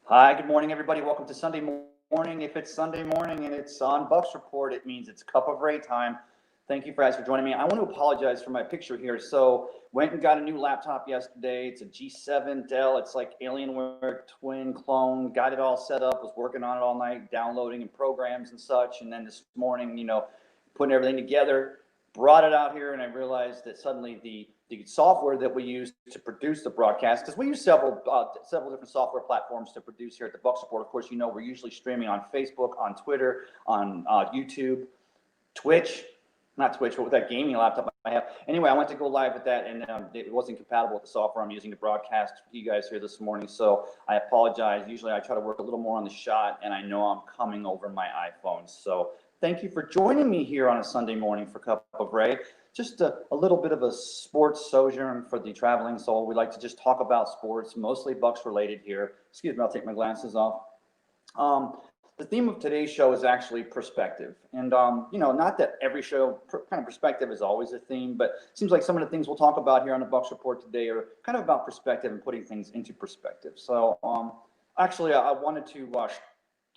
Hi, good morning, everybody. Welcome to Sunday morning. If it's Sunday morning and it's on Bucs Report, it means it's Cup of Ray time. Thank you guys for joining me. I want to apologize for my picture here. So went and got a new laptop yesterday. It's a G7 Dell. It's like Alienware twin clone. Got it all set up. Was working on it all night, downloading and programs and such. And then this morning, putting everything together, brought it out here, and I realized that suddenly the software that we use to produce the broadcast, because we use several different software platforms to produce here at the Bucs Report. Of course, we're usually streaming on Facebook, on Twitter, on YouTube, Twitch. Not Twitch, but with that gaming laptop I have. Anyway, I went to go live with that, and it wasn't compatible with the software I'm using to broadcast to you guys here this morning. So I apologize. Usually I try to work a little more on the shot, and I know I'm coming over my iPhone. So thank you for joining me here on a Sunday morning for Cup of Ray. Just a little bit of a sports sojourn for the traveling soul. We like to just talk about sports, mostly Bucs related here. Excuse me, I'll take my glasses off. The theme of today's show is actually perspective. And, not that every show, kind of perspective is always a theme, but it seems like some of the things we'll talk about here on the Bucs Report today are kind of about perspective and putting things into perspective. So, actually, I wanted to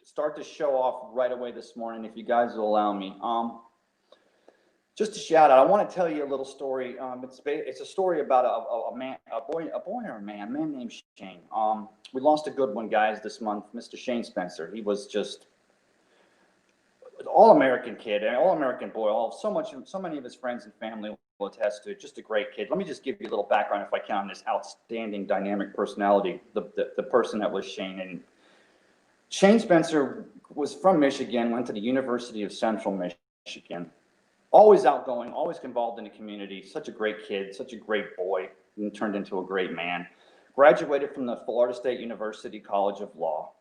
start the show off right away this morning, if you guys will allow me. Just a shout out. I want to tell you a little story. It's a story about a man named Shane. We lost a good one, guys, this month, Mr. Shane Spencer. He was just an all-American kid, an all-American boy. So many of his friends and family will attest to it. Just a great kid. Let me just give you a little background, if I can, on this outstanding, dynamic personality, the person that was Shane. And Shane Spencer was from Michigan, went to the University of Central Michigan. Always outgoing, always involved in the community. Such a great kid, such a great boy, and turned into a great man. Graduated from the Florida State University College of Law.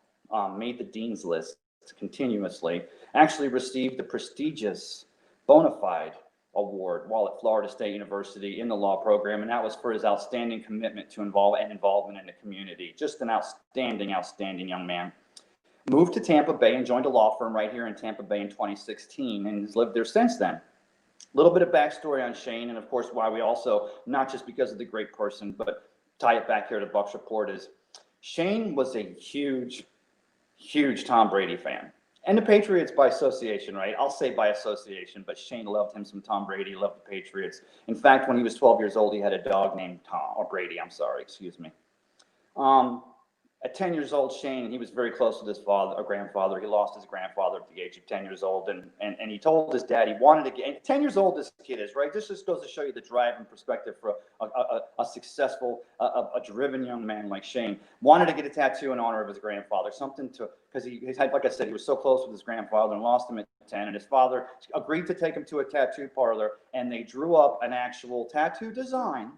Made the dean's list continuously. Actually received the prestigious bona fide award while at Florida State University in the law program, and that was for his outstanding commitment to involvement in the community. Just an outstanding young man. Moved to Tampa Bay and joined a law firm right here in Tampa Bay in 2016, and has lived there since then. A little bit of backstory on Shane, and of course why we also, not just because of the great person, but tie it back here to Bucs Report, is Shane was a huge Tom Brady fan. And the Patriots by association, right? I'll say by association, but Shane loved him some Tom Brady, loved the Patriots. In fact, when he was 12 years old, he had a dog named Brady, At 10 years old, Shane, he was very close with his grandfather. He lost his grandfather at the age of 10 years old. And he told his dad he wanted to get, 10 years old this kid is, right? This just goes to show you the drive and perspective for a successful, a driven young man like Shane. Wanted to get a tattoo in honor of his grandfather, because he had, like I said, he was so close with his grandfather and lost him at 10. And his father agreed to take him to a tattoo parlor, and they drew up an actual tattoo design.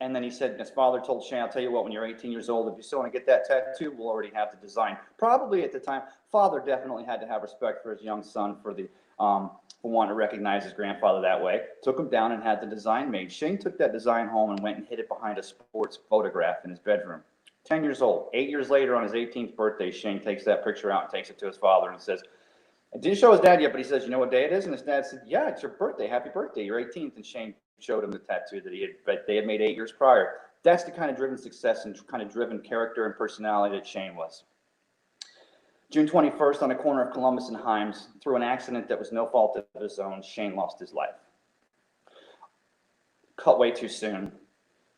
And then he said, his father told Shane, I'll tell you what, when you're 18 years old, if you still want to get that tattoo, we'll already have the design. Probably at the time, father definitely had to have respect for his young son for wanting to recognize his grandfather that way. Took him down and had the design made. Shane took that design home and went and hid it behind a sports photograph in his bedroom. 10 years old. 8 years later, on his 18th birthday, Shane takes that picture out and takes it to his father and says, I didn't show his dad yet, but he says, you know what day it is? And his dad said, yeah, it's your birthday. Happy birthday. You're 18th. And Shane showed him the tattoo that they had made 8 years prior. That's the kind of driven success and kind of driven character and personality that Shane was. June 21st, on the corner of Columbus and Himes, through an accident that was no fault of his own, Shane lost his life. Cut way too soon.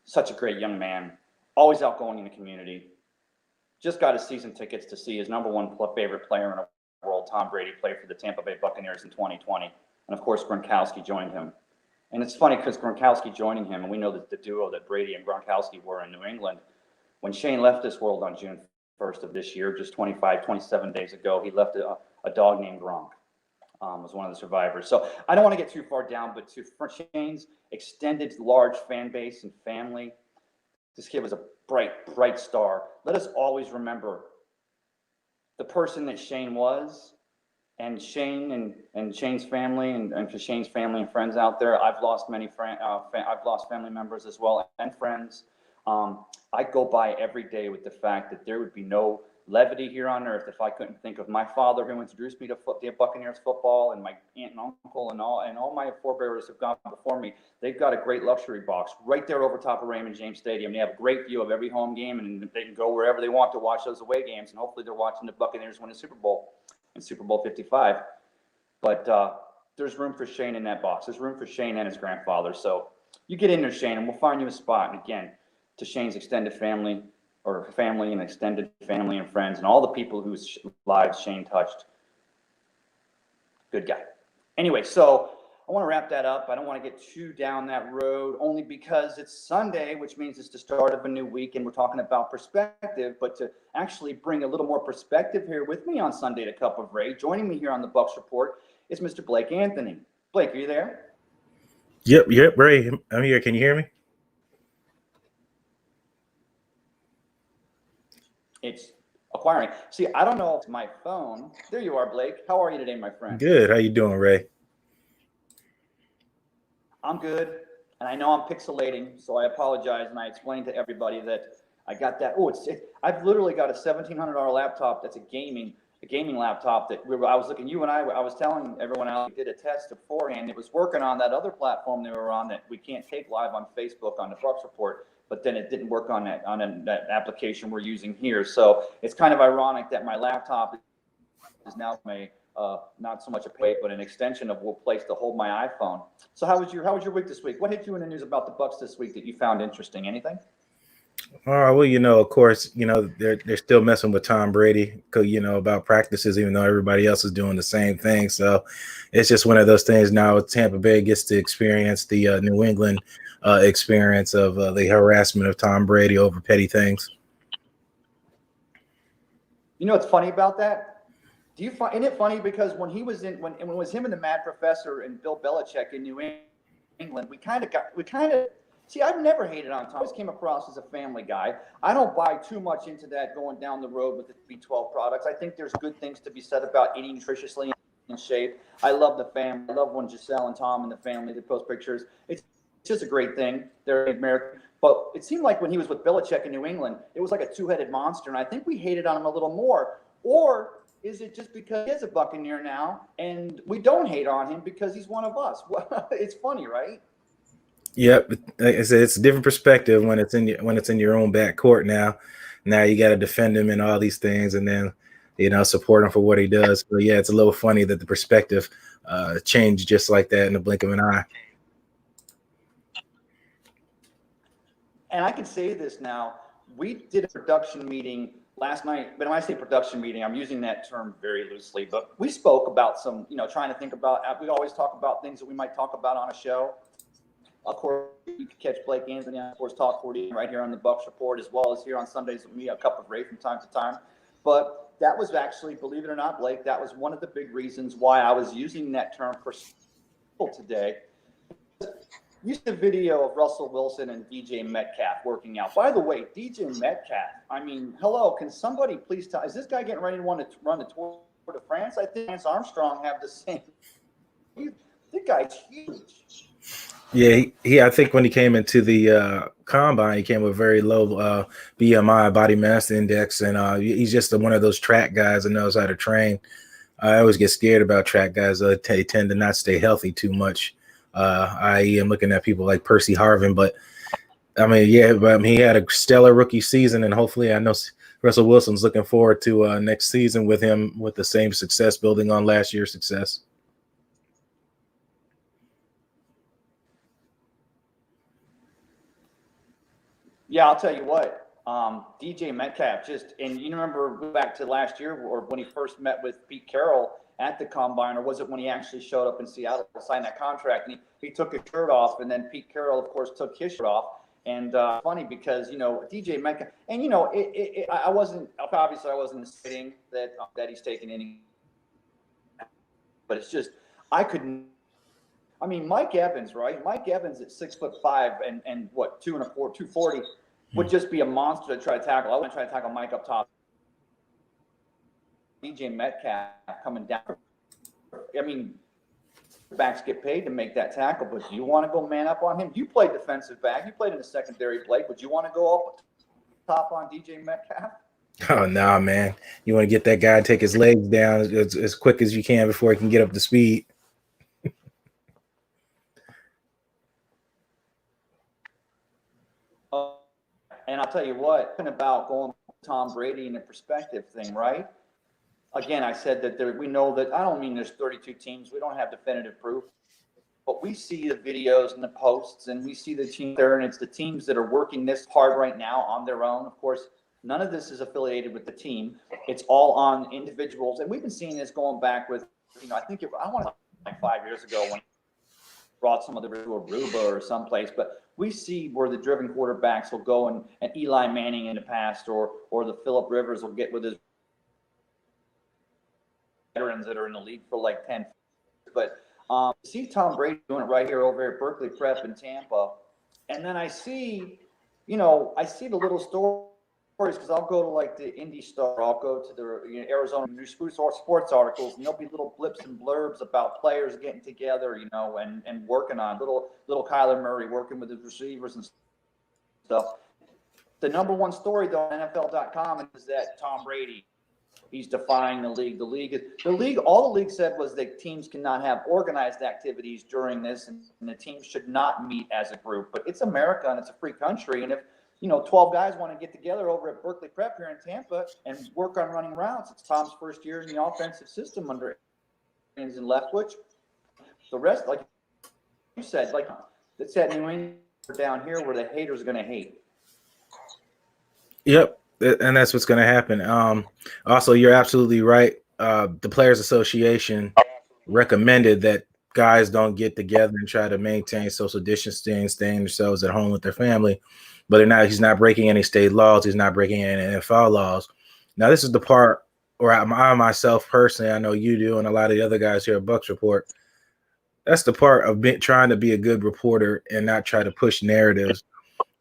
Such a great young man. Always outgoing in the community. Just got his season tickets to see his number one favorite player in the world, Tom Brady, play for the Tampa Bay Buccaneers in 2020. And of course, Gronkowski joined him. And it's funny because Gronkowski joining him, and we know that the duo that Brady and Gronkowski were in New England, when Shane left this world on June 1st of this year, just 27 days ago, he left a dog named Gronk, was one of the survivors. So I don't want to get too far down, but for Shane's extended large fan base and family, this kid was a bright star. Let us always remember the person that Shane was. And Shane and Shane's family, and for Shane's family and friends out there, I've lost I've lost family members as well and friends. I go by every day with the fact that there would be no levity here on earth if I couldn't think of my father who introduced me to Buccaneers football, and my aunt and uncle and all my forebears have gone before me. They've got a great luxury box right there over top of Raymond James Stadium. They have a great view of every home game, and they can go wherever they want to watch those away games, and hopefully they're watching the Buccaneers win a Super Bowl in Super Bowl 55. But there's room for Shane in that box. There's room for Shane and his grandfather. So you get in there, Shane, and we'll find you a spot. And again, to Shane's extended family, or family and extended family and friends, and all the people whose lives Shane touched. Good guy. Anyway, so I want to wrap that up. I don't want to get too down that road, only because it's Sunday, which means it's the start of a new week, and we're talking about perspective. But to actually bring a little more perspective here with me on Sunday at a Cup of Ray, joining me here on the Bucs Report is Mr. Blake Anthony. Blake, are you there? Yep, Ray, I'm here. Can you hear me? It's acquiring. See, I don't know if my phone. There you are, Blake. How are you today, my friend? Good. How you doing, Ray? I'm good, and I know I'm pixelating, so I apologize. And I explained to everybody that I got that. I've literally got a $1,700 laptop that's a gaming laptop that I was looking. I was telling everyone else, we did a test beforehand. It was working on that other platform they were on that we can't take live on Facebook on the Bucs Report. But then it didn't work on that application we're using here. So it's kind of ironic that my laptop is now not so much a plate, but an extension of a place to hold my iPhone. So how was your week this week? What hit you in the news about the Bucs this week that you found interesting? Anything? Well, of course, they're still messing with Tom Brady, about practices, even though everybody else is doing the same thing. So it's just one of those things. Now Tampa Bay gets to experience the New England experience of the harassment of Tom Brady over petty things. You know what's funny about that? Isn't it funny because when it was him and the Mad Professor and Bill Belichick in New England, we kind of see, I've never hated on Tom. I always came across as a family guy. I don't buy too much into that going down the road with the B12 products. I think there's good things to be said about eating nutritiously in shape. I love the family. I love when Giselle and Tom and the family, they post pictures. It's just a great thing. They're American. But it seemed like when he was with Belichick in New England, it was like a two-headed monster. And I think we hated on him a little more. Or is it just because he is a Buccaneer now and we don't hate on him because he's one of us? Well, it's funny, right? Yep, like I said, it's a different perspective when it's in your own back court now. Now you got to defend him and all these things, and then support him for what he does. But yeah, it's a little funny that the perspective changed just like that in the blink of an eye. And I can say this now. We did a production meeting last night. But when I say production meeting, I'm using that term very loosely. But we spoke about some, trying to think about. We always talk about things that we might talk about on a show. Of course, you can catch Blake Anthony on Sports Talk 40 right here on the Bucs Report, as well as here on Sundays with me, a Cup of Ray from time to time. But that was actually, believe it or not, Blake, that was one of the big reasons why I was using that term for today. You see the video of Russell Wilson and DJ Metcalf working out. By the way, DJ Metcalf, I mean, hello, can somebody please tell, is this guy getting ready to want to run the Tour de France? I think Lance Armstrong have the same. The guy's huge. Yeah, he I think when he came into the combine, he came with very low BMI, body mass index, and he's just one of those track guys that knows how to train. I always get scared about track guys. They tend to not stay healthy too much. I.e., I'm looking at people like Percy Harvin, but I mean, he had a stellar rookie season, and hopefully, I know Russell Wilson's looking forward to next season with him with the same success, building on last year's success. Yeah, I'll tell you what, DJ Metcalf and you remember back to last year or when he first met with Pete Carroll at the Combine, or was it when he actually showed up in Seattle to sign that contract, and he took his shirt off, and then Pete Carroll, of course, took his shirt off. And funny because, DJ Metcalf, and, I wasn't saying that he's taking any, but it's just, Mike Evans, right? Mike Evans at 6'5" and what, 240 would just be a monster to try to tackle. I wouldn't try to tackle Mike up top. DJ Metcalf coming down. I mean, backs get paid to make that tackle, but do you want to go man up on him? You played defensive back. You played in the secondary, Blake. Would you want to go up top on DJ Metcalf? Oh no, man! You want to get that guy and take his legs down as quick as you can before he can get up to speed. And I'll tell you what, about going Tom Brady in a perspective thing, right? Again, I said that we know that, I don't mean there's 32 teams. We don't have definitive proof, but we see the videos and the posts and we see the team there, and it's the teams that are working this hard right now on their own. Of course, none of this is affiliated with the team. It's all on individuals. And we've been seeing this going back with, I think I want to like 5 years ago when brought some of the to Aruba or someplace, but we see where the driven quarterbacks will go, and Eli Manning in the past, or the Phillip Rivers will get with his veterans that are in the league for like 10. But see Tom Brady doing it right here over at Berkeley Prep in Tampa, and then I see the little stories, because I'll go to like the Indy Star, I'll go to the Arizona News sports articles, and there'll be little blips and blurbs about players getting together, and working on little Kyler Murray working with his receivers and stuff. The number one story though on NFL.com is that Tom Brady, he's defying the league. All the league said was that teams cannot have organized activities during this, and the teams should not meet as a group. But it's America and it's a free country, and if 12 guys want to get together over at Berkeley Prep here in Tampa and work on running routes, it's Tom's first year in the offensive system under Arians and Leftwich. The rest, like you said, like it's at New England down here where the haters are going to hate. Yep, and that's what's going to happen. Also, you're absolutely right. The Players Association recommended that guys don't get together and try to maintain social distancing, staying themselves at home with their family. But he's not breaking any state laws. He's not breaking any NFL laws. Now, this is the part where I myself personally, I know you do, and a lot of the other guys here at Bucs Report, that's the part of trying to be a good reporter and not try to push narratives.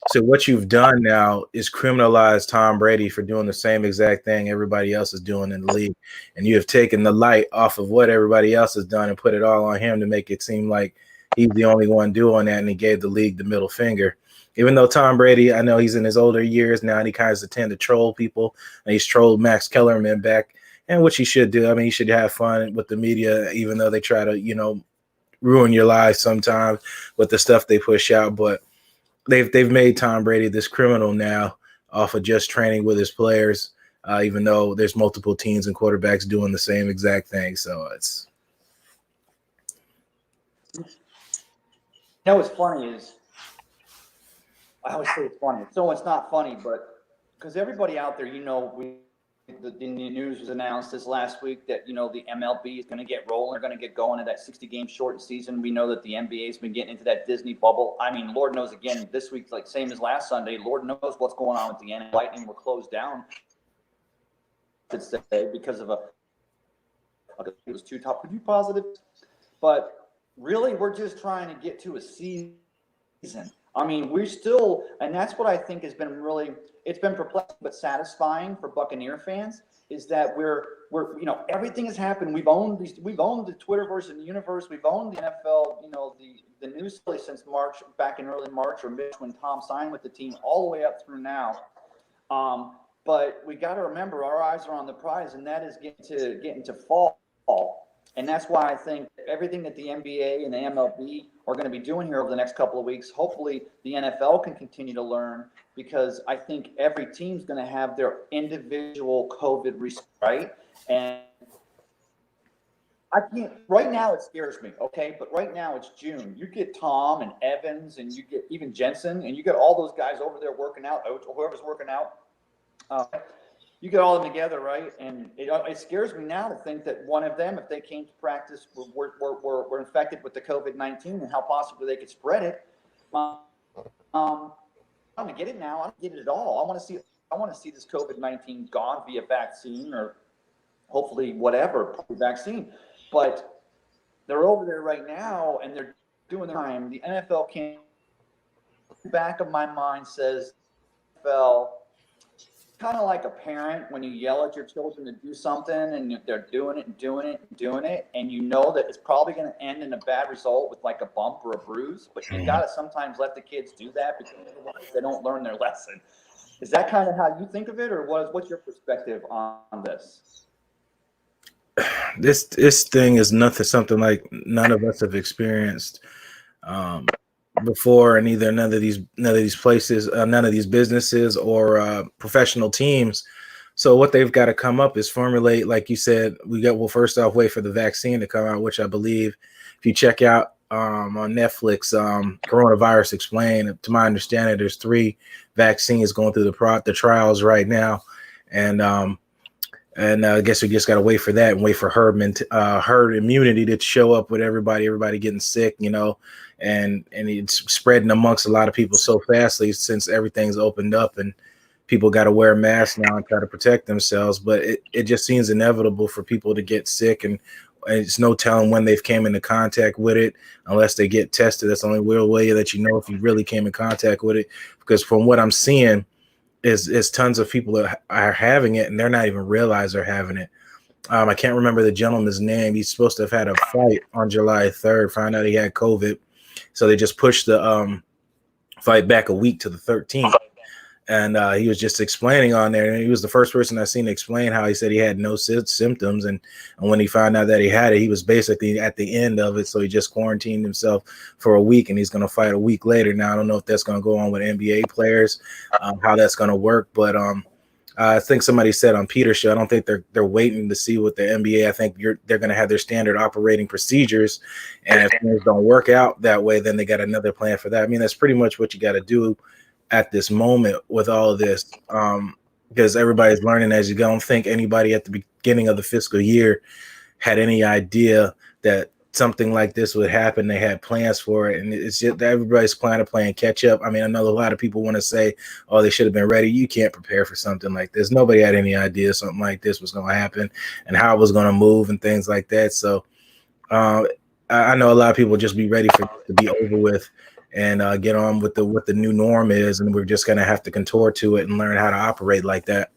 So what you've done now is criminalize Tom Brady for doing the same exact thing everybody else is doing in the league. And you have taken the light off of what everybody else has done and put it all on him to make it seem like he's the only one doing that, and he gave the league the middle finger. Even though Tom Brady, I know he's in his older years now, and he kind of tend to troll people, and he's trolled Max Kellerman back, and which he should do. I mean, he should have fun with the media, even though they try to, ruin your lives sometimes with the stuff they push out. But they've made Tom Brady this criminal now off of just training with his players, even though there's multiple teams and quarterbacks doing the same exact thing. So it's. What's funny is, I always say it's funny. So it's not funny, but because everybody out there, the news was announced this last week that, the MLB is going to get rolling. They're going to get going in that 60-game shortened season. We know that the NBA has been getting into that Disney bubble. I mean, Lord knows, again, this week's like same as last Sunday. Lord knows what's going on with the NBA. Lightning were closed down today because of it was too top. Could you positive? But really, we're just trying to get to a season. I mean, we're still, and that's what I think has been it's been perplexing but satisfying for Buccaneer fans, is that we're everything has happened. We've owned the Twitterverse and the universe. We've owned the NFL, the news since March, back in early March or mid, when Tom signed with the team, all the way up through now. But we got to remember, our eyes are on the prize, and that is getting to fall. And that's why I think everything that the NBA and the MLB are going to be doing here over the next couple of weeks, hopefully the NFL can continue to learn, because I think every team's going to have their individual COVID risk, right? And I can't, right now it scares me, okay? But right now it's June. You get Tom and Evans, and you get even Jensen, and you get all those guys over there working out, whoever's working out. You get all of them together, right? And it scares me now to think that one of them, if they came to practice, were infected with the COVID-19, and how possibly they could spread it. I'm gonna get it now. I don't get it at all. I want to see this COVID-19 gone via vaccine, or hopefully whatever vaccine. But they're over there right now, and they're doing their time. The NFL can't. Back of my mind says, NFL. Kind of like a parent when you yell at your children to do something, and they're doing it, and you know that it's probably going to end in a bad result with like a bump or a bruise, but you got to sometimes let the kids do that, because they don't learn their lesson. Is that kind of how you think of it, or what's your perspective on this? This thing is nothing something like none of us have experienced um, before, and either none of these places, none of these businesses or professional teams. So what they've got to come up is formulate, like you said, we'll first off wait for the vaccine to come out, which I believe if you check out on Netflix, Coronavirus Explained, to my understanding, there's 3 vaccines going through the trials right now, and I guess we just got to wait for that and wait for herd immunity to show up with everybody getting sick, and it's spreading amongst a lot of people so fastly since everything's opened up and people got to wear masks now and try to protect themselves. But it just seems inevitable for people to get sick, and it's no telling when they've came into contact with it unless they get tested. That's the only real way that you know if you really came in contact with it, because from what I'm seeing, is tons of people that are having it and they're not even realize they're having it. I can't remember the gentleman's name. He's supposed to have had a fight on July 3rd, found out he had COVID. So they just pushed the fight back a week to the 13th. And he was just explaining on there, and he was the first person I seen to explain how he said he had no symptoms, and when he found out that he had it, he was basically at the end of it, so he just quarantined himself for a week, and he's going to fight a week later. Now I don't know if that's going to go on with NBA players, how that's going to work, but I think somebody said on Peter's show, I don't think they're waiting to see what the NBA. I think they're going to have their standard operating procedures, and if things don't work out that way, then they got another plan for that. I mean, that's pretty much what you got to do at this moment with all of this, because everybody's learning as you go. I don't think anybody at the beginning of the fiscal year had any idea that something like this would happen. They had plans for it, and it's just everybody's playing catch up. I mean, I know a lot of people want to say, oh, they should have been ready. You can't prepare for something like this. Nobody had any idea something like this was going to happen and how it was going to move and things like that. So I know a lot of people just be ready for it to be over with and get on with what the new norm is, and we're just going to have to contort to it and learn how to operate like that.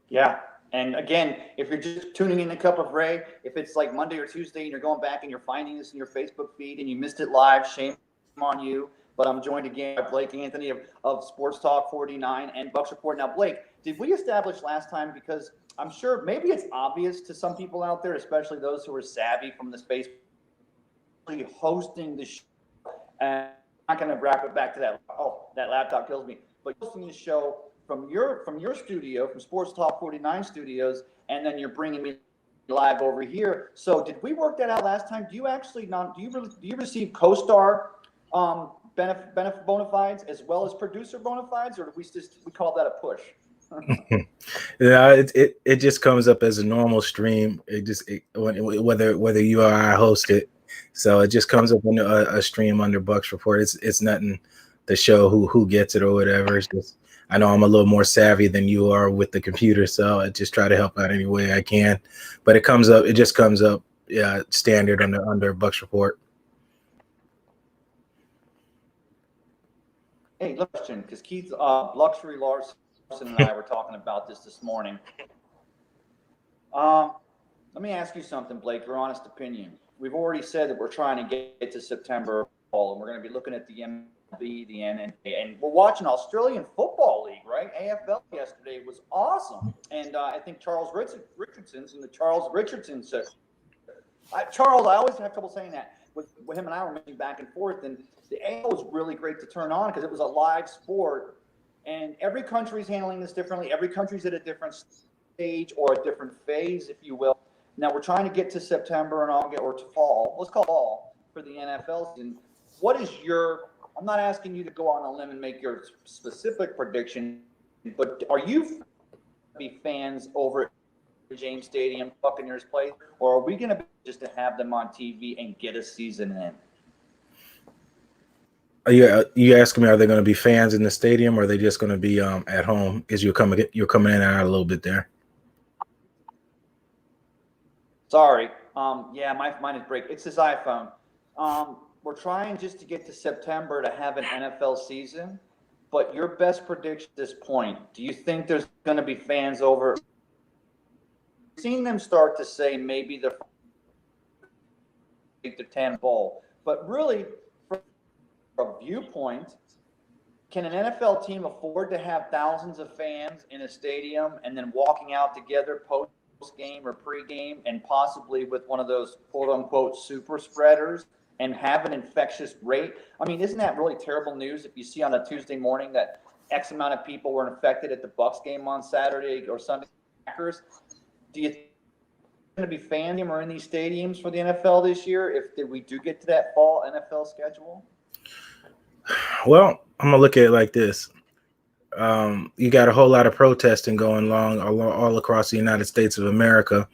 Yeah. And again, if you're just tuning in to Cup of Ray, if it's like Monday or Tuesday and you're going back and you're finding this in your Facebook feed and you missed it live, shame on you. But I'm joined again by Blake Anthony of Sports Talk 49 and Bucs Report. Now, Blake, did we establish last time, because I'm sure maybe it's obvious to some people out there, especially those who are savvy from the space, hosting the show, and I'm not going to wrap it back to that. Oh, that laptop kills me. But hosting the show from your studio, from Sports Talk 49 Studios, and then you're bringing me live over here. So did we work that out last time? Do you actually do you receive co-star benefit bona fides as well as producer bona fides, or do we call that a push? Yeah, it just comes up as a normal stream. Whether you or I host it. So it just comes up on a stream under Bucs Report. It's nothing to show who gets it or whatever. It's just, I know I'm a little more savvy than you are with the computer, so I just try to help out any way I can. But it just comes up standard under Bucs Report. Hey, question, because Keith Luxury Larson and I were talking about this morning. Let me ask you something, Blake, your honest opinion. We've already said that we're trying to get to September, and we're going to be looking at the MLB, the NNA, and we're watching Australian Football League, right? AFL yesterday was awesome. And I think Charles Richardson's in the Charles Richardson section. Charles, I always have trouble saying that. With him and I were mentioning back and forth, and the AFL was really great to turn on because it was a live sport, and every country's handling this differently. Every country's at a different stage or a different phase, if you will. Now we're trying to get to September and August, or to fall. Let's call it fall for the NFL season. What is I'm not asking you to go on a limb and make your specific prediction, but are you be fans over at James Stadium, Buccaneers play, or are we going to just to have them on TV and get a season in? You asking me, are they going to be fans in the stadium, or are they just going to be at home? Because you're coming in and out a little bit there. Sorry. Yeah, mine is break. It's his iPhone. We're trying just to get to September to have an NFL season, but your best prediction at this point, do you think there's going to be fans over? We've seen them start to say maybe the 10 bowl, but really from a viewpoint, can an NFL team afford to have thousands of fans in a stadium and then walking out together post game or pre-game and possibly with one of those quote unquote super spreaders and have an infectious rate? I mean, isn't that really terrible news if you see on a Tuesday morning that X amount of people were infected at the Bucs game on Saturday or Sunday? Do you think going to be fans or in these stadiums for the NFL this year if we do get to that fall NFL schedule? Well, I'm gonna look at it like this. You got a whole lot of protesting going along all across the United States of America,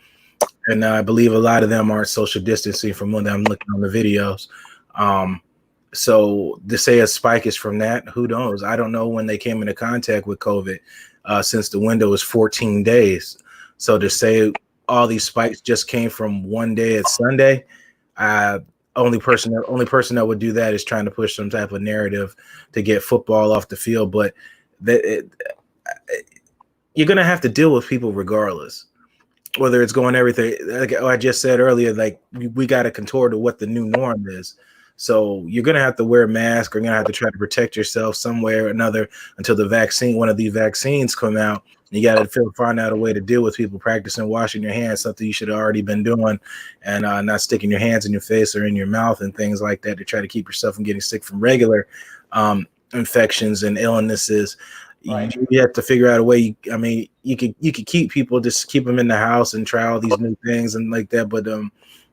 and I believe a lot of them aren't social distancing from when I'm looking on the videos. So to say a spike is from that, who knows? I don't know when they came into contact with COVID, since the window is 14 days. So to say all these spikes just came from one day at Sunday, only person that would do that is trying to push some type of narrative to get football off the field. But you're gonna have to deal with people regardless, whether it's going everything. Like I just said earlier, like we got to contort to what the new norm is. So you're gonna have to wear a mask, or you're gonna have to try to protect yourself some way or another until one of these vaccines come out. You got to find out a way to deal with people practicing washing your hands, something you should have already been doing, and not sticking your hands in your face or in your mouth and things like that to try to keep yourself from getting sick from regular infections and illnesses. Right. You have to figure out a way. I mean, you could keep people, just keep them in the house and try all these new things and like that. But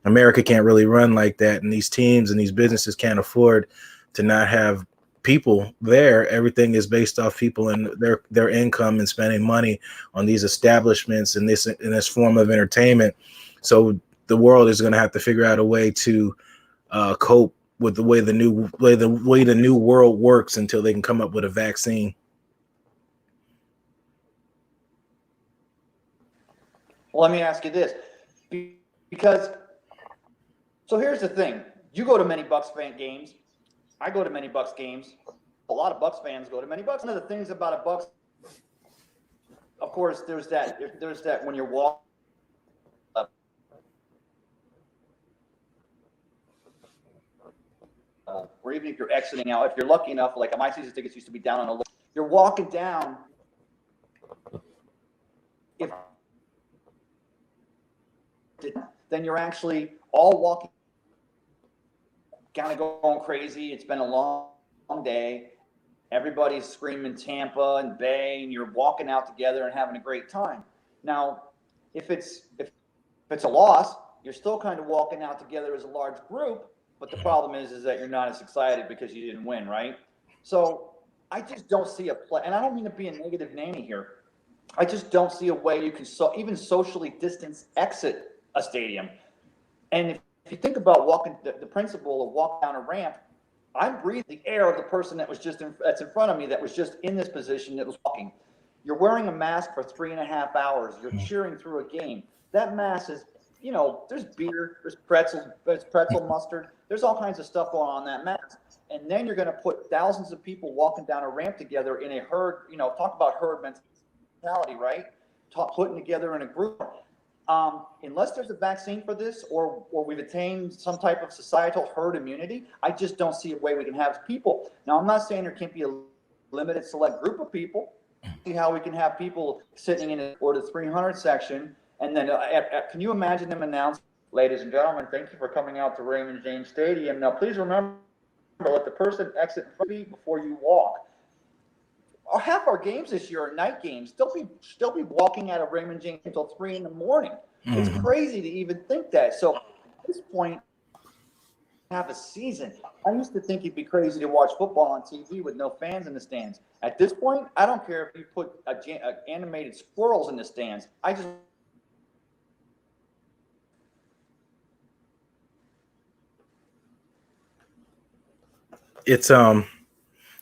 America can't really run like that, and these teams and these businesses can't afford to not have people there. Everything is based off people and their income and spending money on these establishments and this form of entertainment. So the world is going to have to figure out a way to cope with the way the new world works until they can come up with a vaccine. Well, let me ask you this, because so here's the thing: you go to many Bucs fan games. I go to many Bucs games. A lot of Bucs fans go to many Bucs. One of the things about a Bucs, of course, there's that when you're walking, or even if you're exiting out, if you're lucky enough, like my season tickets used to be down on a low, you're walking down. Then you're actually all walking, kind of going crazy. It's been a long day. Everybody's screaming Tampa and Bay, and you're walking out together and having a great time. Now, if it's a loss, you're still kind of walking out together as a large group, but the problem is that you're not as excited because you didn't win, right? So I just don't see a play, and I don't mean to be a negative nanny here. I just don't see a way you can even socially distance exit a stadium. And if you think about walking, the principle of walking down a ramp, I'm breathing the air of the person that's in front of me that was just in this position that was walking. You're wearing a mask for 3.5 hours. You're cheering through a game. That mask is, there's beer, there's pretzel mustard. There's all kinds of stuff going on in that mask. And then you're going to put thousands of people walking down a ramp together in a herd, talk about herd mentality, right? Putting together in a group. Unless there's a vaccine for this or we've attained some type of societal herd immunity, I just don't see a way we can have people. Now, I'm not saying there can't be a limited select group of people. See how we can have people sitting in the 300 section. And then can you imagine them announce, ladies and gentlemen, thank you for coming out to Raymond James Stadium. Now, please remember, let the person exit in front of you before you walk. Half our games this year are night games. Still be walking out of Raymond James until 3 a.m. Mm-hmm. It's crazy to even think that. So at this point, have a season. I used to think it'd be crazy to watch football on TV with no fans in the stands. At this point, I don't care if you put animated squirrels in the stands.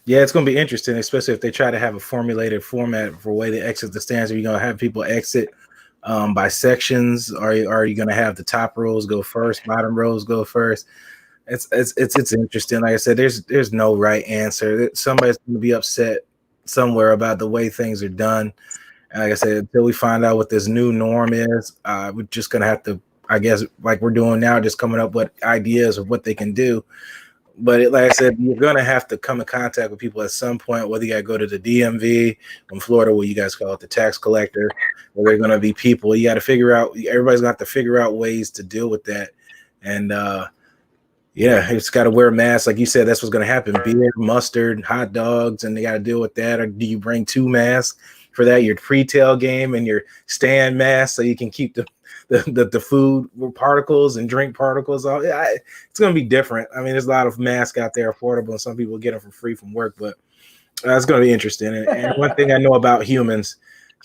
Yeah, it's going to be interesting, especially if they try to have a formulated format for a way to exit the stands. Are you going to have people exit by sections? Are you going to have the top rows go first, bottom rows go first? It's interesting. Like I said, there's no right answer. Somebody's going to be upset somewhere about the way things are done. And like I said, until we find out what this new norm is, we're just going to have to, I guess, like we're doing now, just coming up with ideas of what they can do. But like I said, you're gonna have to come in contact with people at some point. Whether you gotta go to the DMV in Florida, where you guys call it the tax collector, or they're gonna be people. You got to figure out. Everybody's gonna have to figure out ways to deal with that. And yeah, it's got to wear masks, like you said. That's what's gonna happen. Beer, mustard, hot dogs, and they got to deal with that. Or do you bring 2 masks for that? Your pre-tail game and your stand mask, so you can keep the food particles and drink particles. It's going to be different. I mean, there's a lot of masks out there affordable, and some people get them for free from work, but it's going to be interesting. And one thing I know about humans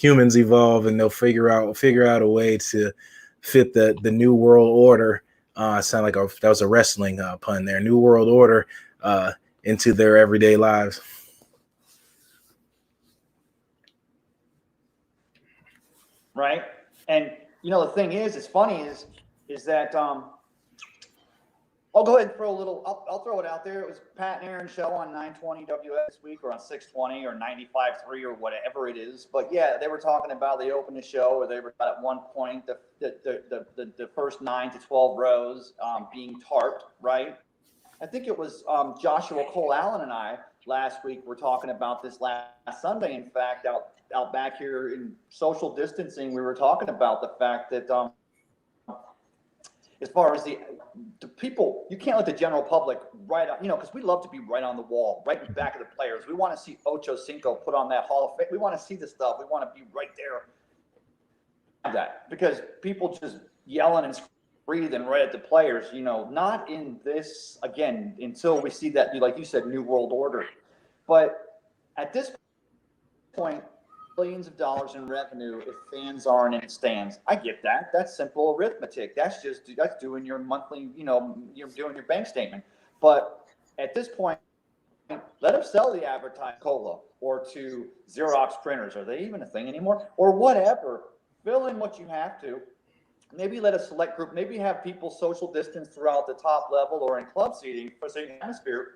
evolve, and they'll figure out a way to fit the new world order. Sound like that was a wrestling pun there. New world order into their everyday lives. Right. And the thing is, it's funny is that I'll go ahead and throw a little. I'll throw it out there. It was Pat and Aaron show on 920 WS this week, or on 620 or 95.3 or whatever it is. But yeah, they were talking about they opened the show, or they were at one point the first 9 to 12 rows being tarped. Right. I think it was Joshua Cole Allen and I last week were talking about this last Sunday. In fact, out back here in social distancing, we were talking about the fact that as far as the people, you can't let the general public because we love to be right on the wall, right in the back of the players. We want to see Ocho Cinco put on that Hall of Fame. We want to see the stuff. We want to be right there. That because people just yelling and breathing right at the players, not in this, again, until we see that, like you said, new world order. But at this point, billions of dollars in revenue if fans aren't in stands. I get that. That's simple arithmetic. That's doing your monthly, you're doing your bank statement. But at this point, let them sell the advertised cola or to Xerox printers. Are they even a thing anymore? Or whatever. Fill in what you have to. Maybe let a select group, maybe have people social distance throughout the top level or in club seating for the atmosphere.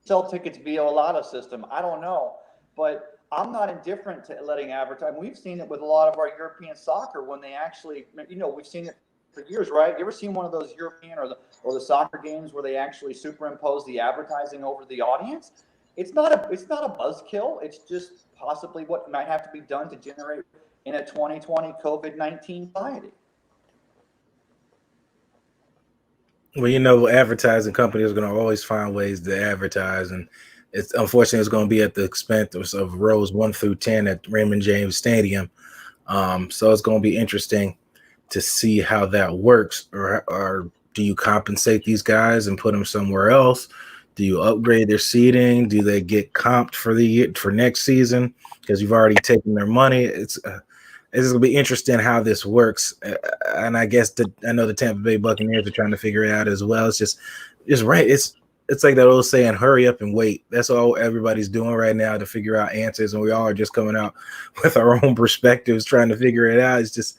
Sell tickets via a lotto system. I don't know. But I'm not indifferent to letting advertise. We've seen it with a lot of our European soccer when they actually, we've seen it for years, right? You ever seen one of those European or the soccer games where they actually superimpose the advertising over the audience? It's not a buzzkill. It's just possibly what might have to be done to generate in a 2020 COVID-19 society. Well, advertising companies are going to always find ways to advertise, and it's unfortunately it's going to be at the expense of rows 1 through 10 at Raymond James Stadium. So it's going to be interesting to see how that works. Or do you compensate these guys and put them somewhere else? Do you upgrade their seating? Do they get comped for next season because you've already taken their money? It's going to be interesting how this works, and I guess I know the Tampa Bay Buccaneers are trying to figure it out as well. It's just right. It's like that old saying, hurry up and wait. That's all everybody's doing right now to figure out answers. And we all are just coming out with our own perspectives, trying to figure it out. It's just,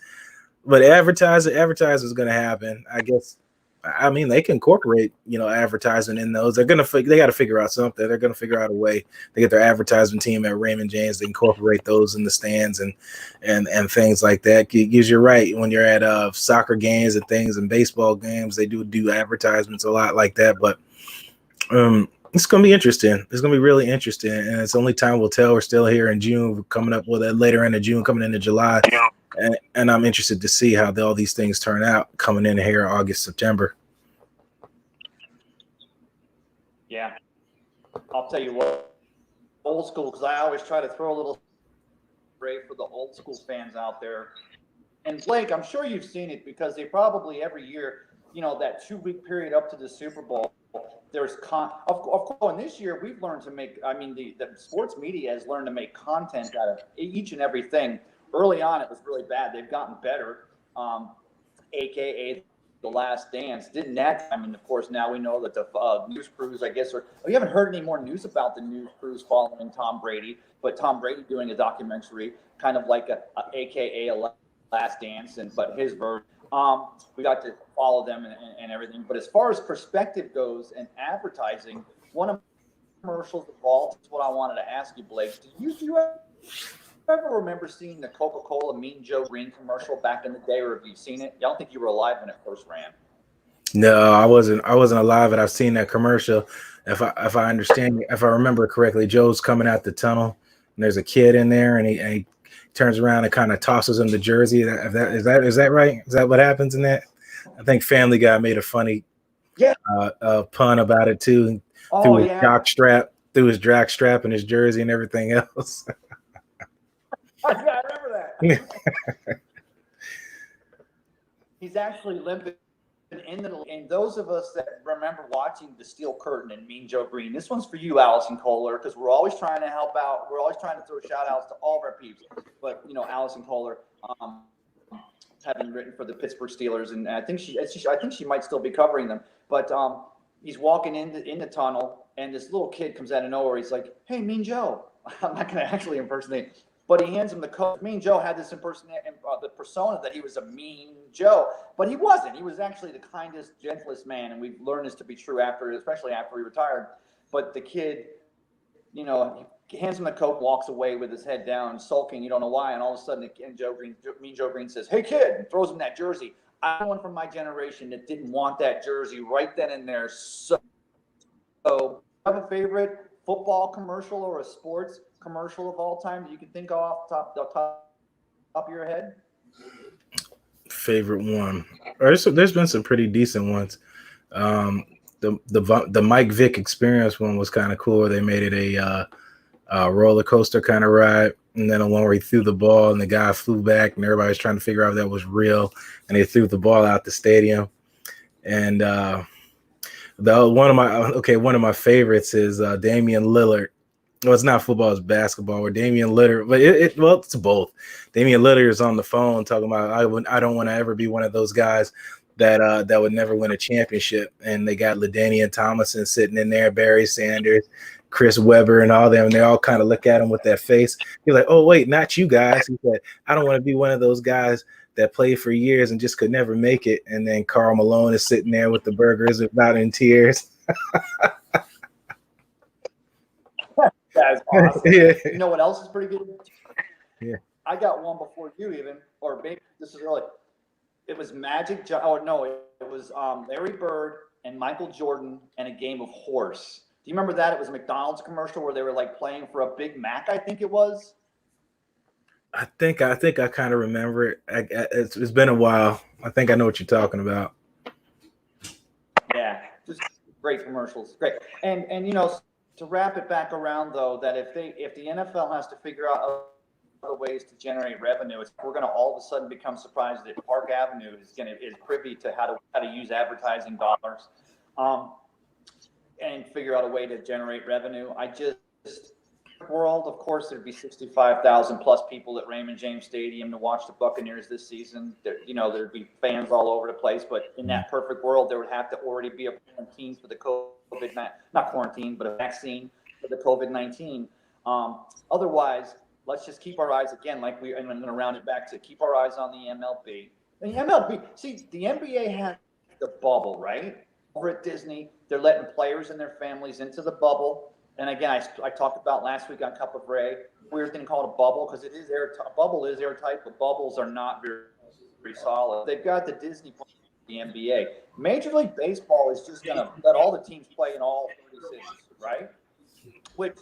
but advertising is going to happen. I guess, I mean, they can incorporate, advertising in those. They got to figure out something. They're going to figure out a way to get their advertisement team at Raymond James to incorporate those in the stands and things like that. Gives you right when you're at soccer games and things and baseball games, they do advertisements a lot like that. But it's going to be interesting. It's going to be really interesting, and it's only time will tell. We're still here in June. We're coming up with it later into June, coming into July, and I'm interested to see how all these things turn out coming in here August, September. Yeah, I'll tell you what, old school, because I always try to throw a little spray for the old school fans out there. And Blake, I'm sure you've seen it because they probably every year, that 2-week period up to the Super Bowl. There's of course, and this year we've learned to make. I mean, the sports media has learned to make content out of each and everything. Early on, it was really bad. They've gotten better, AKA The Last Dance. Didn't that time? And of course, now we know that the news crews, I guess, we haven't heard any more news about the news crews following Tom Brady. But Tom Brady doing a documentary, kind of like a AKA a Last Dance, but his version. We got to follow them and everything. But as far as perspective goes and advertising, one of the commercials involved is what I wanted to ask you, Blake. Do you ever remember seeing the Coca-Cola Mean Joe Green commercial back in the day, or have you seen it? I don't think you were alive when it first ran. No, I wasn't. I wasn't alive, but I've seen that commercial. If I remember correctly, Joe's coming out the tunnel, and there's a kid in there, and he turns around and kind of tosses him the jersey. Is that right? Is that what happens in that? I think Family Guy made a funny Yeah. pun about it too. Oh, Threw his yeah. jock strap, threw his jock strap and his jersey and everything else. I remember that. He's actually limping and those of us that remember watching The Steel Curtain and Mean Joe Green, this one's for you, Allison Kohler, because we're always trying to help out. We're always trying to throw shout outs to all of our peeps. But, Allison Kohler, having written for the Pittsburgh Steelers, and I think she might still be covering them. But he's walking in the tunnel, and this little kid comes out of nowhere. He's like, "Hey, Mean Joe." I'm not going to actually impersonate, but he hands him the coat. Mean Joe had this the persona that he was a mean Joe, but he wasn't. He was actually the kindest, gentlest man, and we've learned this to be true especially after he retired. But the kid, he hands him the coat, walks away with his head down, sulking. You don't know why, and all of a sudden, Mean Joe Green says, "Hey, kid," and throws him that jersey. I'm one from my generation that didn't want that jersey right then and there. So have a favorite football commercial or a sports commercial of all time that you can think of off the top of your head? Favorite one. There's been some pretty decent ones. The Mike Vick Experience one was kind of cool. They made it a roller coaster kind of ride, and then the one where he threw the ball and the guy flew back, and everybody was trying to figure out if that was real, and they threw the ball out the stadium. And one of my favorites is Damian Lillard. Well, it's not football, it's basketball. Where Damian Lillard, but it's both. Damian Lillard is on the phone talking about I don't want to ever be one of those guys that would never win a championship. And they got LaDainian Tomlinson sitting in there, Barry Sanders, Chris Webber, and all them. And they all kind of look at him with that face. He's like, "Oh wait, not you guys." He said, "I don't want to be one of those guys that played for years and just could never make it." And then Karl Malone is sitting there with the burgers, about in tears. That's awesome. Yeah. You know what else is pretty good? Yeah. I got one before you even, or maybe this is early. It was Magic. Oh no, it was Larry Bird and Michael Jordan and a game of horse. Do you remember that? It was a McDonald's commercial where they were like playing for a Big Mac. I think it was. I think I kind of remember it. It's been a while. I think I know what you're talking about. Yeah, just great commercials. Great. And to wrap it back around though, that if the NFL has to figure out other ways to generate revenue, we're going to all of a sudden become surprised that Park Avenue is privy to how to use advertising dollars, and figure out a way to generate revenue. World, of course, there'd be 65,000 plus people at Raymond James Stadium to watch the Buccaneers this season. There'd be fans all over the place. But in that perfect world, there would have to already be a quarantine for the not quarantine, but a vaccine for the COVID-19. Otherwise, let's just keep our eyes again, and I'm going to round it back to keep our eyes on the MLB. And the MLB, see, the NBA has the bubble, right? Over at Disney, they're letting players and their families into the bubble. And again, I talked about last week on Cup of Ray, weird thing called a bubble, because it is airtight. A bubble is airtight, but bubbles are not very solid. They've got the Disney, the NBA. Major League Baseball is just going to let all the teams play in all 30 cities, right? Which,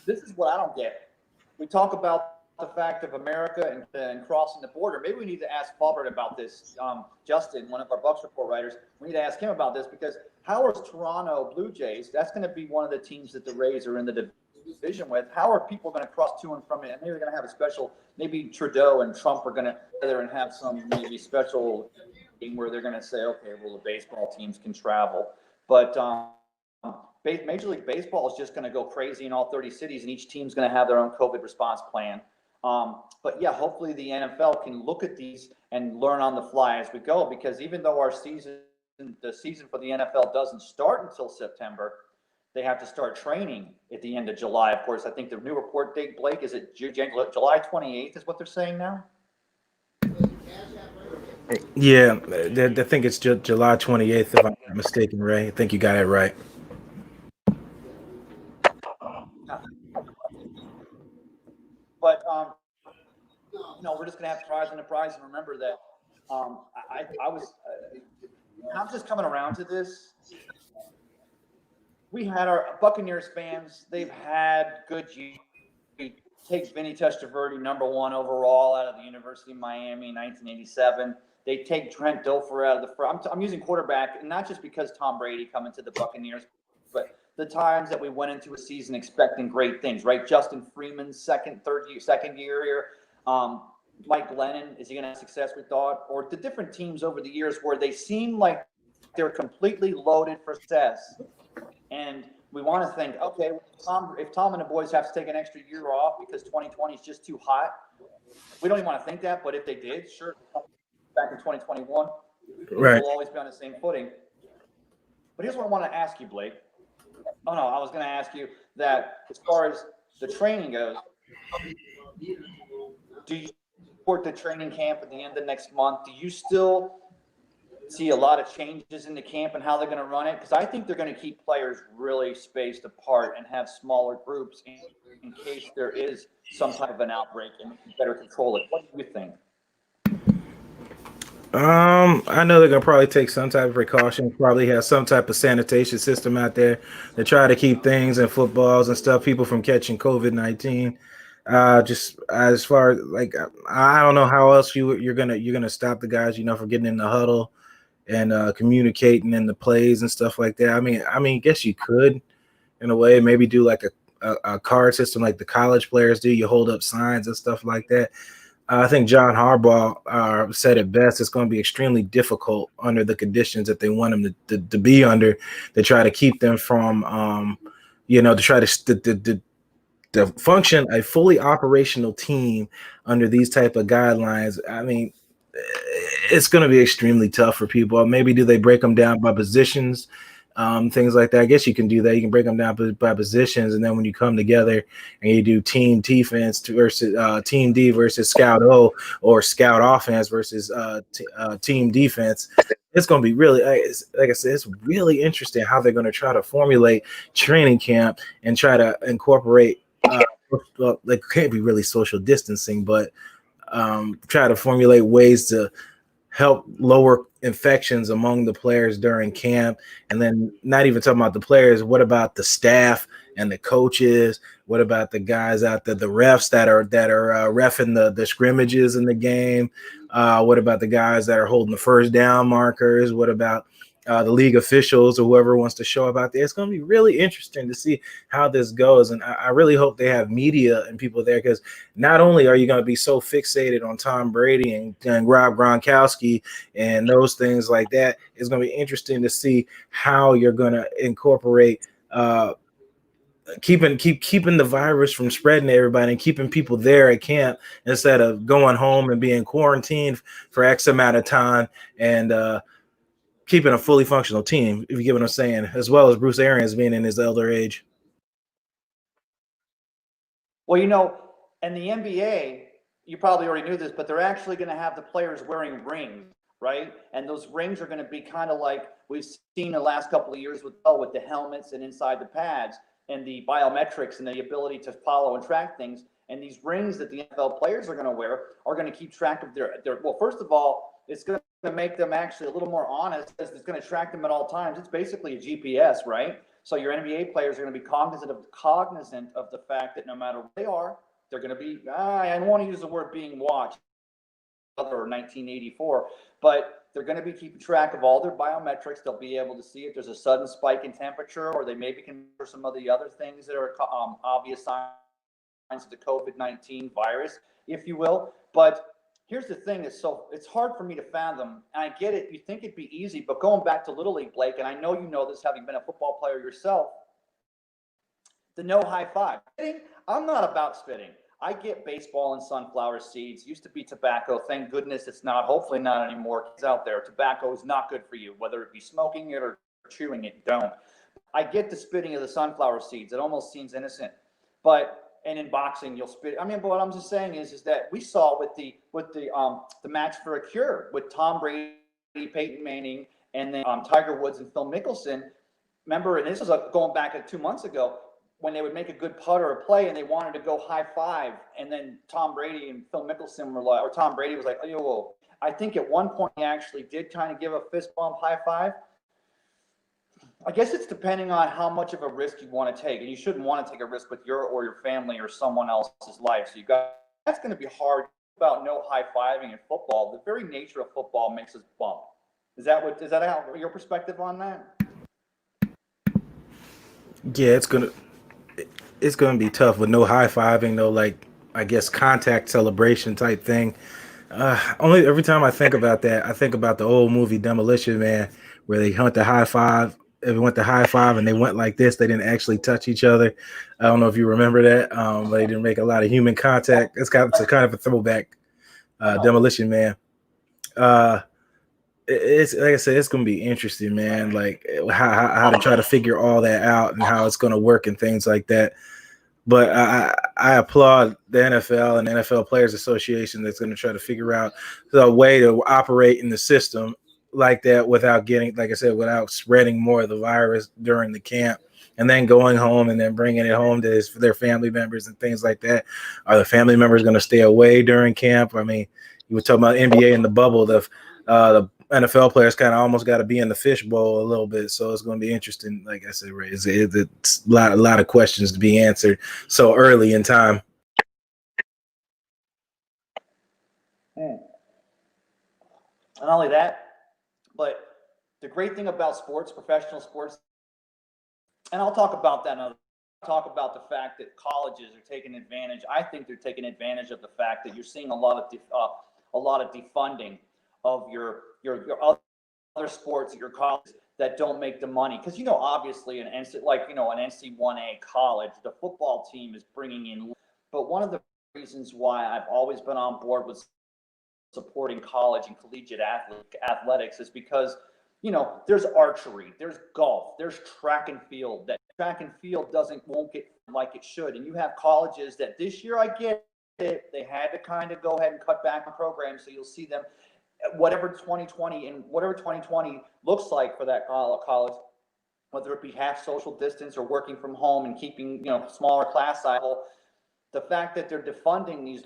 this is what I don't get. We talk about the fact of America and crossing the border. Maybe we need to ask Faubert about this. Justin, one of our Bucs report writers, we need to ask him about this, because how are Toronto Blue Jays? That's going to be one of the teams that the Rays are in the division with. How are people going to cross to and from it? And maybe they're going to have a special. Maybe Trudeau and Trump are going to together and have some maybe special thing where they're going to say, okay, well, the baseball teams can travel, but Major League Baseball is just going to go crazy in all 30 cities, and each team's going to have their own COVID response plan. But yeah, hopefully the NFL can look at these and learn on the fly as we go, because even though the season for the NFL doesn't start until September, they have to start training at the end of July. Of course, I think the new report date, Blake, is it July 28th is what they're saying now? Yeah, I think it's July 28th, if I'm not mistaken, Ray. I think you got it right. But we're just gonna have to prize and a prize, and remember that I was and I'm just coming around to this. We had our Buccaneers fans. They've had good years. Take Vinny Testaverde, #1 overall out of the University of Miami in 1987. They take Trent Dilfer out of the front. I'm using quarterback, and not just because Tom Brady coming to the Buccaneers, but the times that we went into a season expecting great things, right? Justin Freeman's second year here. Mike Glennon, is he going to have success, we thought? Or the different teams over the years where they seem like they're completely loaded for success. And we want to think, okay, if Tom and the boys have to take an extra year off because 2020 is just too hot, we don't even want to think that. But if they did, sure, back in 2021, Right. we'll always be on the same footing. But here's what I want to ask you, Blake. Oh, no, I was going to ask you that as far as the training goes, do you support the training camp at the end of next month? Do you still see a lot of changes in the camp and how they're going to run it? Because I think they're going to keep players really spaced apart and have smaller groups in case there is some type of an outbreak and better control it. What do you think? I know they're gonna probably take some type of precaution, probably have some type of sanitation system out there to try to keep things and footballs and stuff, people from catching COVID-19. Just as far as like, I don't know how else you're gonna stop the guys, from getting in the huddle and communicating in the plays and stuff like that. I guess you could, in a way, maybe do like a card system like the college players do. You hold up signs and stuff like that. I think John Harbaugh said it best. It's going to be extremely difficult under the conditions that they want them to be under, to try to keep them from, to try to function a fully operational team under these type of guidelines. It's going to be extremely tough for people. Maybe do they break them down by positions? Things like that. I guess you can do that. You can break them down by positions, and then when you come together and you do team defense versus team D versus scout O, or scout offense versus team defense, it's going to be really, like I said, it's really interesting how they're going to try to formulate training camp and try to incorporate. Like, can't be really social distancing, but try to formulate ways to help lower infections among the players during camp. And then, not even talking about the players, what about the staff and the coaches? What about the guys out there, the refs that are reffing the scrimmages in the game? What about the guys that are holding the first down markers? What about the league officials or whoever wants to show up out there? It's going to be really interesting to see how this goes. And I really hope they have media and people there, because not only are you going to be so fixated on Tom Brady and Rob Gronkowski and those things like that, it's going to be interesting to see how you're going to incorporate keeping the virus from spreading to everybody and keeping people there at camp instead of going home and being quarantined for X amount of time, and keeping a fully functional team, if you get what I'm saying, as well as Bruce Arians being in his elder age. Well, in the NBA, you probably already knew this, but they're actually going to have the players wearing rings, right? And those rings are going to be kind of like we've seen the last couple of years with the helmets and inside the pads and the biometrics and the ability to follow and track things. And these rings that the NFL players are going to wear are going to keep track of their well, first of all, it's going to make them actually a little more honest, because it's going to track them at all times. It's basically a GPS, right? So your NBA players are going to be cognizant of the fact that no matter where they are, they're going to be, I don't want to use the word being watched, or 1984, but they're going to be keeping track of all their biometrics. They'll be able to see if there's a sudden spike in temperature, or they maybe can for some of the other things that are obvious signs of the COVID-19 virus, if you will. But here's the thing, it's hard for me to fathom, and I get it, you think it'd be easy, but going back to Little League, Blake, and I know you know this, having been a football player yourself, the no high five. I'm not about spitting. I get baseball and sunflower seeds. Used to be tobacco. Thank goodness it's not. Hopefully not anymore. Kids out there, tobacco is not good for you, whether it be smoking it or chewing it. Don't. I get the spitting of the sunflower seeds. It almost seems innocent, and in boxing you'll spit. But what I'm just saying is that we saw with the match for a cure with Tom Brady, Peyton Manning, and then Tiger Woods and Phil Mickelson. Remember, and this was going back 2 months ago, when they would make a good putt or a play and they wanted to go high five, and then Tom Brady and Phil Mickelson were like, or Tom Brady was like, oh, I think at one point he actually did kind of give a fist bump, high five. I guess it's depending on how much of a risk you want to take, and you shouldn't want to take a risk with your family or someone else's life. So that's going to be hard. About no high fiving in football. The very nature of football makes us bump. Is that how your perspective on that? Yeah, it's gonna be tough with no high fiving, no like I guess contact celebration type thing. Only every time I think about that, I think about the old movie Demolition Man, where they went to high five. They went to high five and they went like this. They didn't actually touch each other. I don't know if you remember that. But they didn't make a lot of human contact. It's a kind of a throwback. Demolition Man. Uh, it's like I said, it's gonna be interesting, man. Like how to try to figure all that out and how it's gonna work and things like that. But I applaud the NFL and NFL Players Association that's going to try to figure out the way to operate in the system like that without getting, like I said, without spreading more of the virus during the camp and then going home and then bringing it home to their family members and things like that. Are the family members going to stay away during camp? I mean, you were talking about NBA and the bubble. The NFL players kind of almost got to be in the fishbowl a little bit, so it's going to be interesting. Like I said, Ray, it's a lot of questions to be answered so early in time. And not only that, but the great thing about sports, professional sports, and I'll talk about that. I'll talk about the fact that colleges are taking advantage. I think they're taking advantage of the fact that you're seeing a lot of defunding of your other sports at your college that don't make the money. Because obviously an NC1A college, the football team is bringing in. But one of the reasons why I've always been on board with supporting college and collegiate athletics is because there's archery, there's golf, there's track and field. That track and field won't get like it should, and you have colleges that this year, I get it, they had to kind of go ahead and cut back on programs, so you'll see them whatever 2020 looks like for that college, whether it be half social distance or working from home and keeping smaller class size. The fact that they're defunding these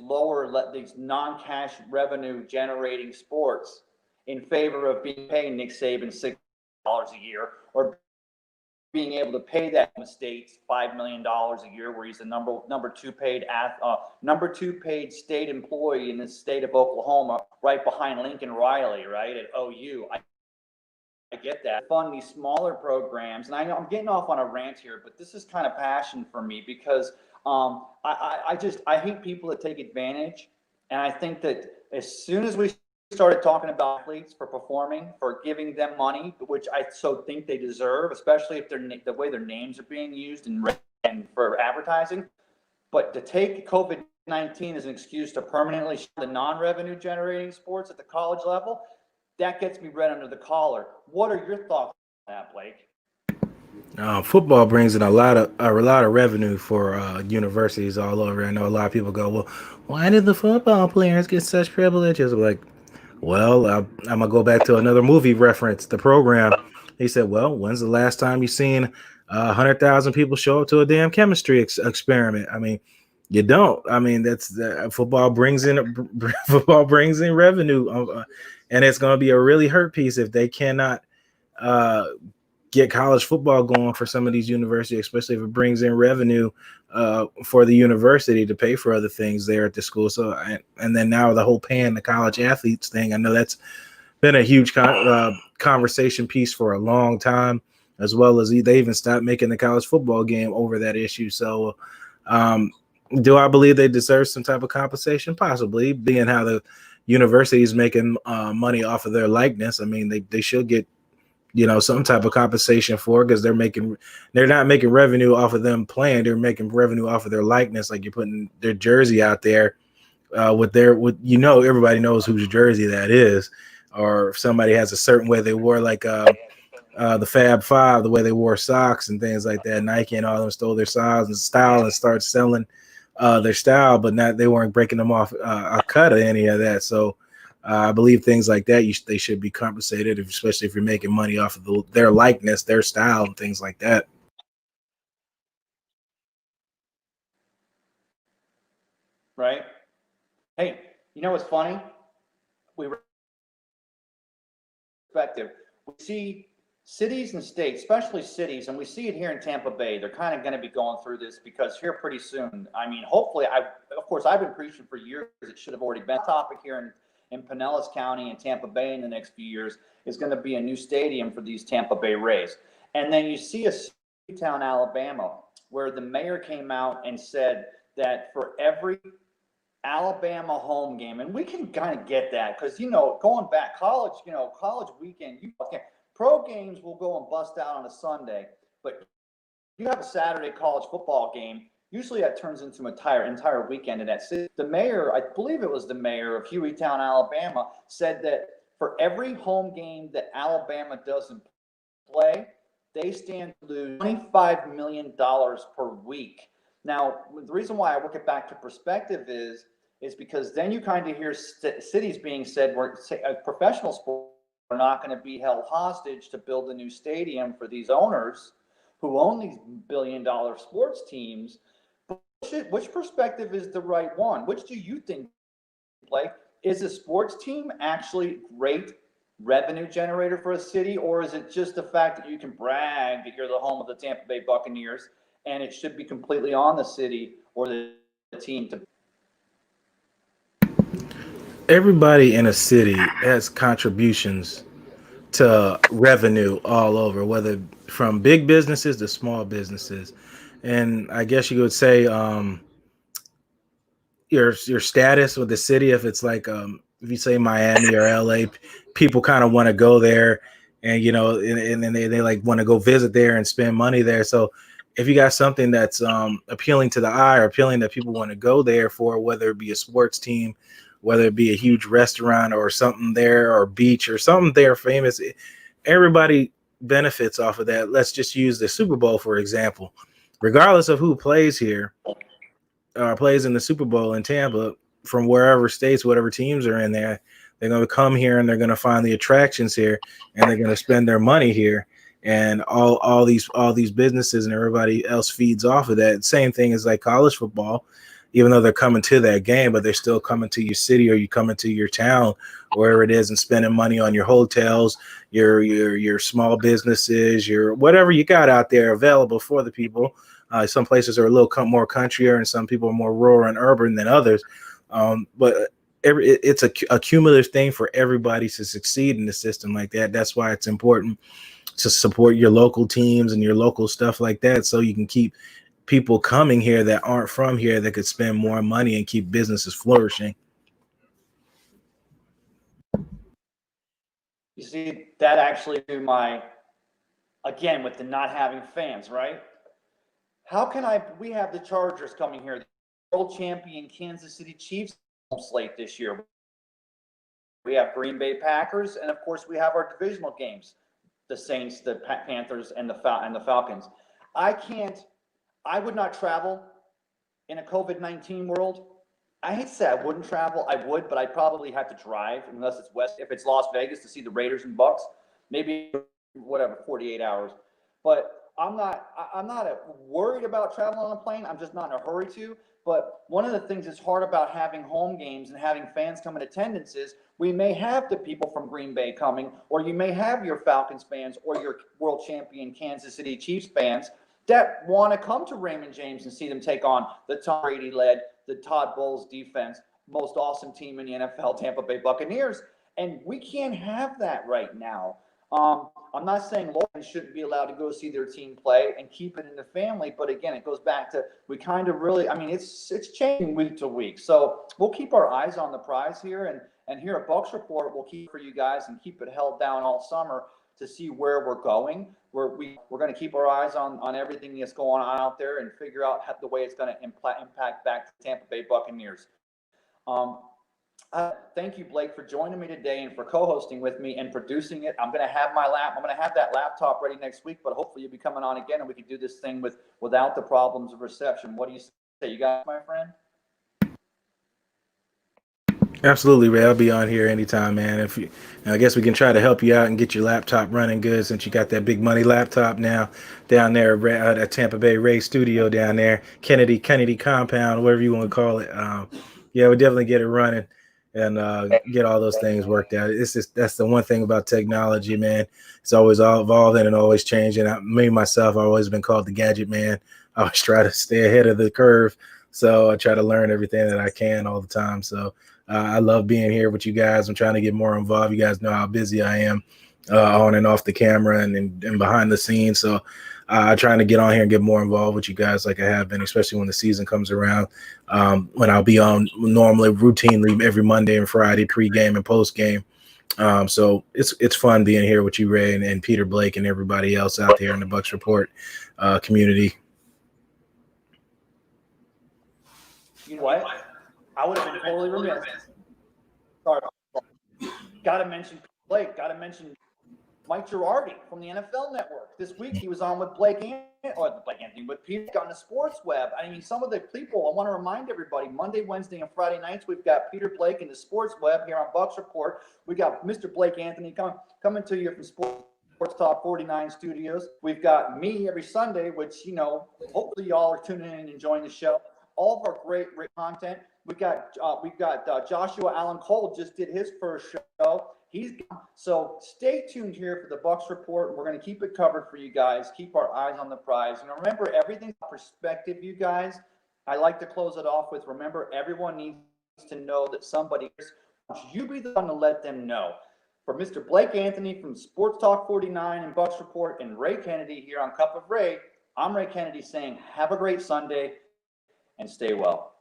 non-cash revenue generating sports in favor of being paid Nick Saban $6 a year, or being able to pay that State's $5 million a year, where he's the number two paid state employee in the state of Oklahoma, right behind Lincoln Riley, right at OU. I get that. Fund these smaller programs, and I know I'm getting off on a rant here, but this is kind of passion for me because I hate people that take advantage, and I think that as soon as we started talking about athletes for performing, for giving them money, which I so think they deserve, especially if the way their names are being used and for advertising. But to take COVID-19 as an excuse to permanently shut the non-revenue generating sports at the college level, that gets me red under the collar. What are your thoughts on that, Blake? Football brings in a lot of revenue for universities all over. I know a lot of people go, well, why did the football players get such privileges? I'm like, well, I'm gonna go back to another movie reference, The Program. He said, well, when's the last time you seen 100,000 people show up to a damn chemistry experiment? I mean, you don't. I mean, that's football brings in revenue, and it's going to be a really hurt piece if they cannot get college football going for some of these universities, especially if it brings in revenue for the university to pay for other things there at the school. So, and then now the whole paying the college athletes thing, I know that's been a huge conversation piece for a long time, as well as they even stopped making the college football game over that issue. So, do I believe they deserve some type of compensation? Possibly, being how the university is making money off of their likeness. I mean, they should get some type of compensation for it, because they're not making revenue off of them playing. They're making revenue off of their likeness. Like you're putting their jersey out there everybody knows whose jersey that is, or if somebody has a certain way they wore, like the Fab Five, the way they wore socks and things like that. Nike and all them stole their styles and started selling their style, but not they weren't breaking them off a cut or any of that. So I believe things like that they should be compensated, especially if you're making money off of their likeness, their style, and things like that. Right? Hey, what's funny? We perspective, we see cities and states, especially cities, and we see it here in Tampa Bay. They're kind of going to be going through this because here pretty soon, I mean, hopefully, of course, I've been preaching for years. It should have already been a topic here in Pinellas County and Tampa Bay in the next few years is going to be a new stadium for these Tampa Bay Rays. And then you see a town, Alabama, where the mayor came out and said that for every Alabama home game, and we can kind of get that because, going back college, college weekend, pro games will go and bust out on a Sunday, but you have a Saturday college football game. Usually that turns into an entire weekend in that city. The mayor, I believe it was the mayor of Hueytown, Alabama, said that for every home game that Alabama doesn't play, they stand to lose $25 million per week. Now, the reason why I work it back to perspective is because then you kind of hear cities being said where professional sports are not going to be held hostage to build a new stadium for these owners who own these billion-dollar sports teams. Which perspective is the right one? Which do you think, Blake? Is a sports team actually great revenue generator for a city, or is it just the fact that you can brag that you're the home of the Tampa Bay Buccaneers and it should be completely on the city or the team to? Everybody in a city has contributions to revenue all over, whether from big businesses to small businesses. And I guess you would say your status with the city, if it's like if you say Miami or LA, people kind of want to go there and and then they like want to go visit there and spend money there. So if you got something that's appealing to the eye or appealing that people want to go there for, whether it be a sports team, whether it be a huge restaurant or something there or beach or something there famous, everybody benefits off of that. Let's just use the Super Bowl, for example. Regardless of who plays here, plays in the Super Bowl in Tampa, from wherever states, whatever teams are in there, they're going to come here and they're going to find the attractions here and they're going to spend their money here. And all these businesses and everybody else feeds off of that. Same thing as like college football. Even though they're coming to that game, but they're still coming to your city or you coming to your town, wherever it is, and spending money on your hotels, your small businesses, your whatever you got out there available for the people. Some places are a little more countryer and some people are more rural and urban than others. But it's a cumulative thing for everybody to succeed in the system like that. That's why it's important to support your local teams and your local stuff like that, so you can keep people coming here that aren't from here that could spend more money and keep businesses flourishing. You see, that actually again, with the not having fans, right? We have the Chargers coming here, the world champion Kansas City Chiefs slate this year. We have Green Bay Packers, and of course we have our divisional games, the Saints, the Panthers, and the Falcons. I would not travel in a COVID-19 world. I hate to say I wouldn't travel. I would, but I'd probably have to drive unless it's if it's Las Vegas to see the Raiders and Bucs, maybe 48 hours. But I'm not worried about traveling on a plane. I'm just not in a hurry to. But one of the things that's hard about having home games and having fans come in attendance is we may have the people from Green Bay coming, or you may have your Falcons fans or your world champion Kansas City Chiefs fans that want to come to Raymond James and see them take on the Tom Brady-led, the Todd Bowles defense, most awesome team in the NFL, Tampa Bay Buccaneers. And we can't have that right now. I'm not saying Lawrence shouldn't be allowed to go see their team play and keep it in the family, but again, it goes back to we kind of really, it's changing week to week. So we'll keep our eyes on the prize here, and here at Bucs Report, we'll keep for you guys and keep it held down all summer to see where we're going. We're going to keep our eyes on everything that's going on out there and figure out the way it's going to impact back to Tampa Bay Buccaneers. Thank you, Blake, for joining me today and for co-hosting with me and producing it. I'm going to have that laptop ready next week, but hopefully you'll be coming on again and we can do this thing without the problems of reception. What do you say? You got it, my friend? Absolutely, Ray. I'll be on here anytime, man. I guess we can try to help you out and get your laptop running good since you got that big money laptop now down there at Tampa Bay Ray Studio down there, Kennedy Compound, whatever you want to call it. Yeah, we'll definitely get it running. and get all those things worked out. It's just that's the one thing about technology, man. It's always all evolving and always changing. Me myself, I've always been called the gadget man. I always try to stay ahead of the curve, so I try to learn everything that I can all the time. So I love being here with you guys. I'm trying to get more involved. You guys know how busy I am on and off the camera and behind the scenes. So I'm trying to get on here and get more involved with you guys like I have been, especially when the season comes around, when I'll be on normally routinely every Monday and Friday, pregame and postgame. So it's fun being here with you, Ray, and Peter Blake and everybody else out there in the Bucs Report community. You know what? I would have been totally remiss. Sorry. Got to mention Blake. Got to mention Mike Girardi from the NFL Network. This week he was on with with Peter on the Sports Web. I mean, some of the people, I want to remind everybody, Monday, Wednesday, and Friday nights, we've got Peter Blake in the Sports Web here on Bucs Report. We got Mr. Blake Anthony coming to you from Sports Talk 49 Studios. We've got me every Sunday, which, hopefully y'all are tuning in and enjoying the show. All of our great content. We've got Joshua Allen Cole just did his first show. So stay tuned here for the Bucs Report. We're going to keep it covered for you guys. Keep our eyes on the prize. And remember, everything's perspective, you guys. I like to close it off with, remember, everyone needs to know that somebody wants you be the one to let them know. For Mr. Blake Anthony from Sports Talk 49 and Bucs Report and Ray Kennedy here on Cup of Ray, I'm Ray Kennedy saying have a great Sunday and stay well.